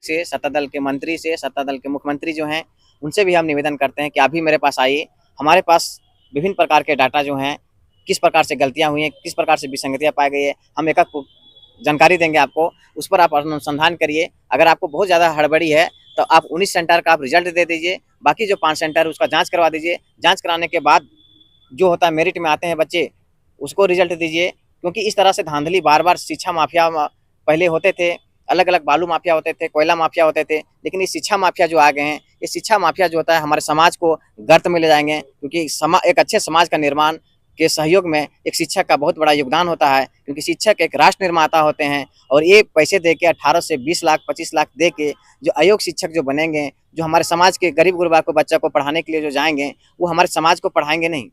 से सत्ता दल के मंत्री से, सत्ता दल के मुख्यमंत्री जो हैं, उनसे भी हम निवेदन करते हैं कि आप भी मेरे पास आइए। हमारे पास विभिन्न प्रकार के डाटा जो हैं, किस प्रकार से गलतियाँ हुई हैं, किस प्रकार से विसंगतियाँ पाई गई है, हम एक-एक जानकारी देंगे आपको, उस पर आप अनुसंधान करिए। अगर आपको बहुत ज़्यादा हड़बड़ी है, तो आप 19 सेंटर का आप रिजल्ट दे दीजिए, बाकी जो 5 सेंटर है उसका जाँच करवा दीजिए। जाँच कराने के बाद जो होता है मेरिट में आते हैं बच्चे, उसको रिजल्ट दीजिए। क्योंकि इस तरह से धांधली बार-बार शिक्षा माफिया पहले होते थे, अलग-अलग बालू माफिया होते थे, कोयला माफिया होते थे, लेकिन ये शिक्षा माफिया जो आ गए हैं, ये शिक्षा माफिया जो होता है हमारे समाज को गर्त में ले जाएँगे। क्योंकि एक अच्छे समाज का निर्माण के सहयोग में एक शिक्षक का बहुत बड़ा योगदान होता है, क्योंकि शिक्षक एक राष्ट्र निर्माता होते हैं और ये पैसे दे के 18 से 20 लाख 25 लाख दे के जो अयोग्य शिक्षक जो बनेंगे, जो हमारे समाज के गरीब-गुरबा को बच्चा को पढ़ाने के लिए जो जाएँगे, वो हमारे समाज को पढ़ाएँगे नहीं।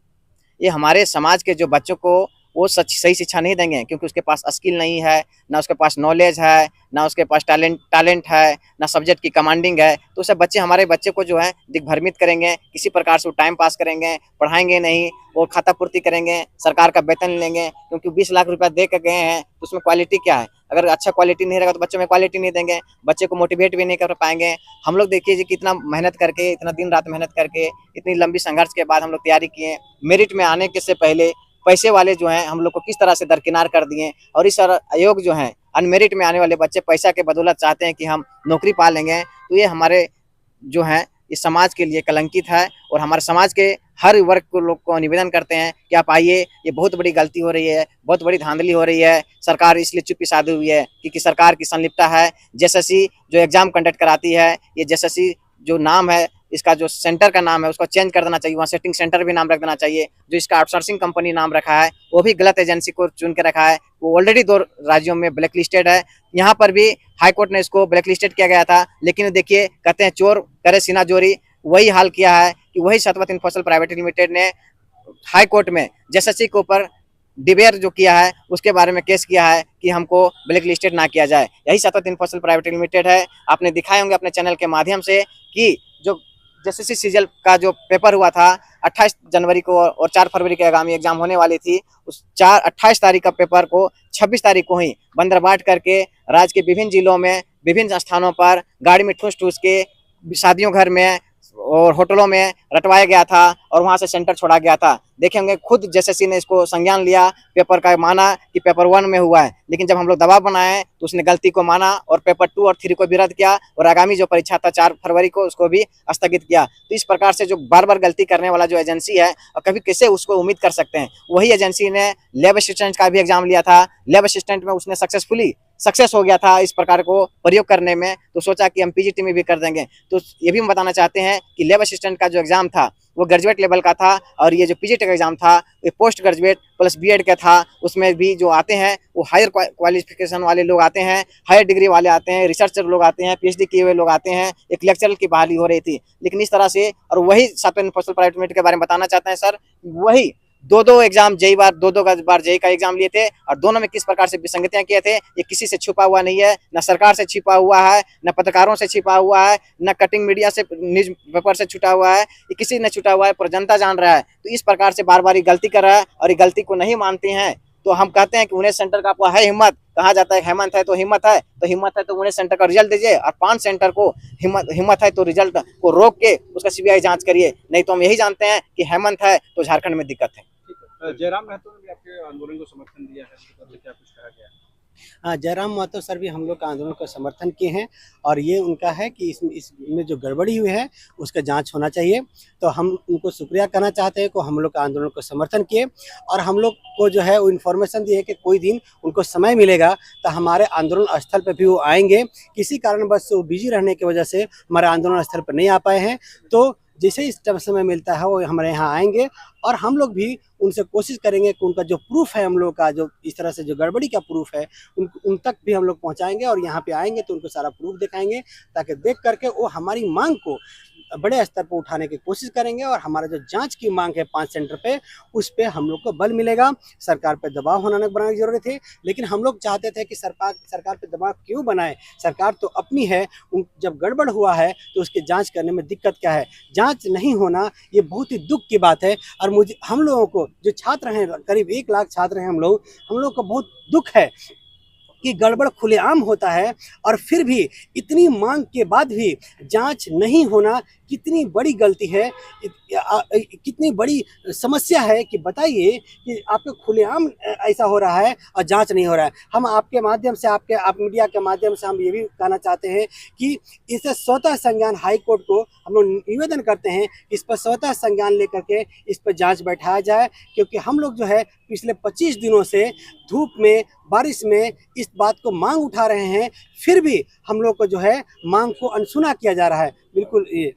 ये हमारे समाज के जो बच्चों को वो सही शिक्षा नहीं देंगे, क्योंकि उसके पास स्किल नहीं है, ना उसके पास नॉलेज है, ना उसके पास टैलेंट है, ना सब्जेक्ट की कमांडिंग है। तो सब बच्चे हमारे बच्चे को जो है दिग्भ्रमित करेंगे, किसी प्रकार से वो टाइम पास करेंगे, पढ़ाएँगे नहीं, वो खाता पूर्ति करेंगे, सरकार का वेतन लेंगे, क्योंकि 20 लाख रुपया दे के गए हैं, तो उसमें क्वालिटी क्या है? अगर अच्छा क्वालिटी नहीं रहेगा तो बच्चों में क्वालिटी नहीं देंगे, बच्चे को मोटिवेट भी नहीं कर पाएँगे। हम लोग देखिए जी कितना मेहनत करके, इतना दिन-रात मेहनत करके, इतनी लंबी संघर्ष के बाद हम लोग तैयारी किए। मेरिट में आने के से पहले पैसे वाले जो हैं हम लोग को किस तरह से दरकिनार कर दिए और इस अयोग्य जो हैं अनमेरिट में आने वाले बच्चे पैसा के बदौलत चाहते हैं कि हम नौकरी पा लेंगे, तो ये हमारे जो हैं इस समाज के लिए कलंकित है। और हमारे समाज के हर वर्ग को लोग को निवेदन करते हैं कि आप आइए, ये बहुत बड़ी गलती हो रही है, बहुत बड़ी धांधली हो रही है। सरकार इसलिए चुप्पी साधी हुई है क्योंकि सरकार की संलिप्तता है। जेएसएससी जो एग्जाम कंडक्ट कराती है, ये जेएसएससी जो नाम है, इसका जो सेंटर का नाम है उसको चेंज कर देना चाहिए, वहाँ सेटिंग सेंटर भी नाम रख देना चाहिए। जो इसका आउटसोर्सिंग कंपनी नाम रखा है वो भी गलत एजेंसी को चुन के रखा है, वो ऑलरेडी 2 राज्यों में ब्लैक लिस्टेड है। यहाँ पर भी हाई कोर्ट ने इसको ब्लैक लिस्टेड किया गया था, लेकिन देखिए कहते हैं चोर करे सीना जोरी, वही हाल किया है कि वही सतवत इन्फोसल प्राइवेट लिमिटेड ने हाई कोर्ट में जेएसएससी के ऊपर डिवेयर जो किया है उसके बारे में केस किया है कि हमको ब्लैक लिस्टेड ना किया जाए। यही सतवत इन्फोसल प्राइवेट लिमिटेड है। आपने दिखाए होंगे अपने चैनल के माध्यम से कि जो जेएसएससी सीजीएल का जो पेपर हुआ था 28 जनवरी को और 4 फरवरी के आगामी एग्जाम होने वाली थी, उस 28 तारीख का पेपर को 26 तारीख को ही बंदरबाट करके राज्य के विभिन्न जिलों में विभिन्न स्थानों पर गाड़ी में ठूस-ठूस के शादियों घर में और होटलों में रटवाया गया था और वहां से सेंटर छोड़ा गया था। देखे होंगे खुद जेएसएससी ने इसको संज्ञान लिया, पेपर का माना कि पेपर 1 में हुआ है, लेकिन जब हम लोग दबाव बनाए तो उसने गलती को माना और पेपर 2 और 3 को भी रद्द किया और आगामी जो परीक्षा था 4 फरवरी को उसको भी स्थगित किया। तो इस प्रकार से जो बार-बार गलती करने वाला जो एजेंसी है और कभी कैसे उसको उम्मीद कर सकते हैं। वही एजेंसी ने लैब असिस्टेंट का भी एग्जाम लिया था, लैब असिस्टेंट में उसने सक्सेस हो गया था इस प्रकार को प्रयोग करने में, तो सोचा कि हम पीजीटी में भी कर देंगे। तो ये भी हम बताना चाहते हैं कि लैब असिस्टेंट का जो एग्जाम था वो ग्रेजुएट लेवल का था और ये जो पीजीटी का एग्जाम था ये पोस्ट ग्रेजुएट प्लस बीएड का था। उसमें भी जो आते हैं वो हायर क्वालिफिकेशन वाले लोग आते हैं, हायर डिग्री वाले आते हैं, रिसर्चर लोग आते हैं, पीएचडी किए हुए लोग आते हैं। एक लेक्चरर की बहाली हो रही थी, लेकिन इस तरह से और वही सतवत इन्फोसल प्राइवेट लिमिटेड के बारे में बताना चाहते हैं सर, वही 2-2 एग्जाम जेई बार 2-2 बार जेई का एग्जाम लिए थे और दोनों में किस प्रकार से विसंगतियां किए थे, ये किसी से छुपा हुआ नहीं है, न सरकार से छिपा हुआ है, न पत्रकारों से छिपा हुआ है, न कटिंग मीडिया से न्यूज पेपर से छुटा हुआ है, ये किसी ने छुटा हुआ है, पर जनता जान रहा है। तो इस प्रकार से बार-बार गलती कर रहा है और ये गलती को नहीं मानते हैं। तो हम कहते हैं कि 19 सेंटर का आपको है हिम्मत, कहा जाता है हेमंत है तो हिम्मत है, तो हिम्मत है तो 19 सेंटर का रिजल्ट दीजिए और 5 सेंटर को हिम्मत है तो रिजल्ट को रोक के उसका सीबीआई जांच करिए। नहीं तो हम यही जानते हैं कि हेमंत है तो झारखंड में दिक्कत है। जयराम महतो ने भी आपके आंदोलन को समर्थन दिया है, क्या कुछ कहा गया? हाँ, जयराम महतो सर भी हम लोग का आंदोलन का समर्थन किए हैं और ये उनका है कि इसमें जो गड़बड़ी हुई है उसका जांच होना चाहिए। तो हम उनको शुक्रिया कहना चाहते हैं कि हम लोग का आंदोलन को समर्थन किए और हम लोग को जो है वो इन्फॉर्मेशन दी है कि कोई दिन उनको समय मिलेगा तो हमारे आंदोलन स्थल पर भी वो आएंगे। किसी कारणवश वो बिजी रहने की वजह से हमारे आंदोलन स्थल पर नहीं आ पाए हैं, तो जैसे ही समय मिलता है वो हमारे यहाँ आएंगे और हम लोग भी उनसे कोशिश करेंगे कि उनका जो प्रूफ है हम लोग का जो इस तरह से जो गड़बड़ी का प्रूफ है उन तक भी हम लोग पहुँचाएंगे और यहाँ पे आएंगे तो उनको सारा प्रूफ दिखाएंगे ताकि देख करके वो हमारी मांग को बड़े स्तर पर उठाने की कोशिश करेंगे और हमारा जो जांच की मांग है 5 सेंटर पे उस पे हम लोग को बल मिलेगा। सरकार पे दबाव बनाने की जरूरत है, लेकिन हम लोग चाहते थे कि सरकार पे दबाव क्यों बनाए, सरकार तो अपनी है। जब गड़बड़ हुआ है तो उसकी जांच करने में दिक्कत क्या है, जांच नहीं होना ये बहुत ही दुख की बात है। और हम लोगों को जो छात्र हैं, करीब 1 लाख छात्र हैं हम लोग को बहुत दुख है कि गड़बड़ खुलेआम होता है और फिर भी इतनी मांग के बाद भी जांच नहीं होना कितनी बड़ी गलती है, कितनी बड़ी समस्या है कि बताइए कि आपके खुलेआम ऐसा हो रहा है और जांच नहीं हो रहा है। हम आपके माध्यम से आप मीडिया के माध्यम से हम ये भी कहना चाहते हैं कि इसे स्वतः संज्ञान हाई कोर्ट को हम लोग निवेदन करते हैं, इस पर स्वतः संज्ञान लेकर के इस पर जांच बैठाया जाए, क्योंकि हम लोग जो है पिछले 25 दिनों से धूप में बारिश में इस बात को मांग उठा रहे हैं, फिर भी हम लोग को जो है मांग को अनसुना किया जा रहा है। बिल्कुल ये